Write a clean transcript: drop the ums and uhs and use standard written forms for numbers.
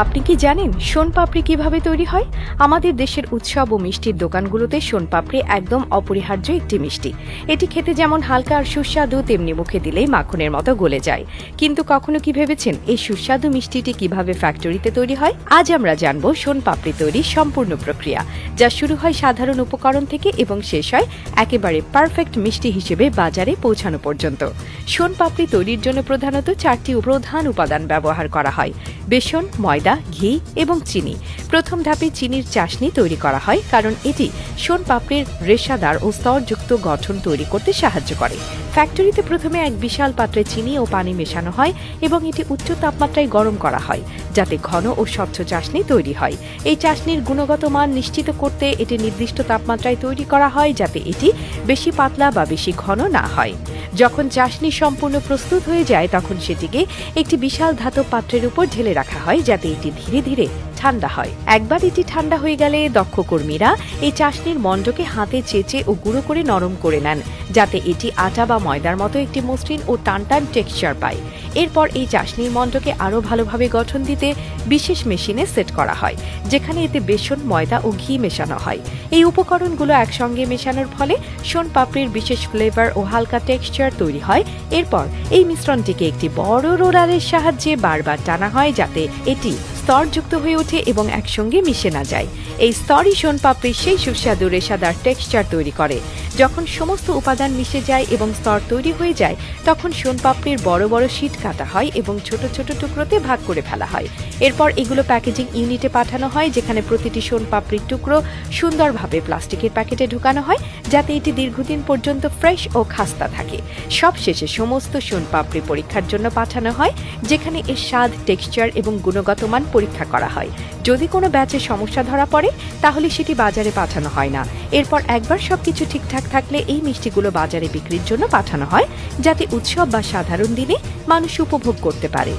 আপনি কি জানেন শোনপাপড়ি কিভাবে তৈরি হয়? আমাদের দেশের উৎসব ও মিষ্টির দোকানগুলোতে শোনপাপড়ি একদম অপরিহার্য একটি মিষ্টি। এটি খেতে যেমন হালকা আর সুস্বাদু, তেমনি মুখে দিলেই মাখনের মতো গলে যায়। কিন্তু কখনো কি ভেবেছেন এই সুস্বাদু মিষ্টিটি কিভাবে ফ্যাক্টরিতে তৈরি হয়? আজ আমরা জানব শোনপাপড়ি তৈরির সম্পূর্ণ প্রক্রিয়া, যা শুরু হয় সাধারণ উপকরণ থেকে এবং শেষ হয় একেবারে পারফেক্ট মিষ্টি হিসেবে বাজারে পৌঁছানো পর্যন্ত। শোনপাপড়ি তৈরির জন্য প্রধানত 4টি প্রধান উপাদান ব্যবহার করা হয়: বেসন, ময়দা, ঘি এবং চিনি। প্রথম ধাপে চিনির চাশনি তৈরি করা হয়, কারণ এটি শোনপাপড়ির রেশাদার ও স্তরযুক্ত গঠন তৈরি করতে সাহায্য করে। ফ্যাক্টরিতে প্রথমে এক বিশাল পাত্রে চিনি ও পানি মেশানো হয় এবং এটি উচ্চ তাপমাত্রায় গরম করা হয়, যাতে ঘন ও স্বচ্ছ চাশনি তৈরি হয়। এই চাশনির গুণগত মান নিশ্চিত করতে এটি নির্দিষ্ট তাপমাত্রায় তৈরি করা হয়, যাতে এটি বেশি পাতলা বা বেশি ঘন না হয়। যখন চাশনি সম্পূর্ণ প্রস্তুত হয়ে যায়, তখন সেটিকে একটি বিশাল ধাতব পাত্রের উপর ঢেলে রাখা হয়, যাতে এটি ধীরে ধীরে ঠান্ডা হয়। একবার এটি ঠান্ডা হয়ে গেলে দক্ষ কর্মীরা এই চাশনির মণ্ডকে হাতে চেঁচে ও গুঁড়ো করে নরম করে নেন, যাতে এটি আটা বা ময়দার মতো একটি মসৃণ ও টানটান টেক্সচার পায়। এরপর এই চাশনির মণ্ডকে আরও ভালোভাবে গঠন দিতে বিশেষ মেশিনে সেট করা হয়, যেখানে এতে বেসন, ময়দা ও ঘি মেশানো হয়। এই উপকরণগুলো একসঙ্গে মেশানোর ফলে শোনপাপড়ির বিশেষ ফ্লেভার ও হালকা টেক্সচার তৈরি হয়। এরপর এই মিশ্রণটিকে একটি বড় রোলারের সাহায্যে বারবার টানা হয়, যাতে এটি স্তরযুক্ত হয়ে ওঠে এবং একসঙ্গে মিশে না যায়। এই স্তরই শোনপাপড়ির সেই সুস্বাদু রেশাদার টেক্সচার তৈরি করে। যখন সমস্ত উপাদান মিশে যায় এবং স্তর তৈরি হয়ে যায়, তখন শোনপাপড়ির বড় বড় শীট কাটা হয় এবং ছোট ছোট টুকরোতে ভাগ করে ফেলা হয়। এরপর এগুলো প্যাকেজিং ইউনিটে পাঠানো হয়, যেখানে প্রতিটি শোনপাপড়ির টুকরো সুন্দরভাবে প্লাস্টিকের প্যাকেটে ঢোকানো হয়, যাতে এটি দীর্ঘদিন পর্যন্ত ফ্রেশ ও খাস্তা থাকে। সবশেষে সমস্ত শোনপাপড়ি পরীক্ষার জন্য পাঠানো হয়, যেখানে এর স্বাদ, টেক্সচার এবং গুণগত মান পরীক্ষা করা হয়। যদি কোনো ব্যাচে সমস্যা ধরা পড়ে, তাহলে সেটি বাজারে পাঠানো হয় না। এরপর একবার সবকিছু ঠিকঠাক থাকলে এই মিষ্টিগুলো বাজারে বিক্রির জন্য পাঠানো হয়, যাতে উৎসব বা সাধারণ দিনে মানুষ উপভোগ করতে পারে।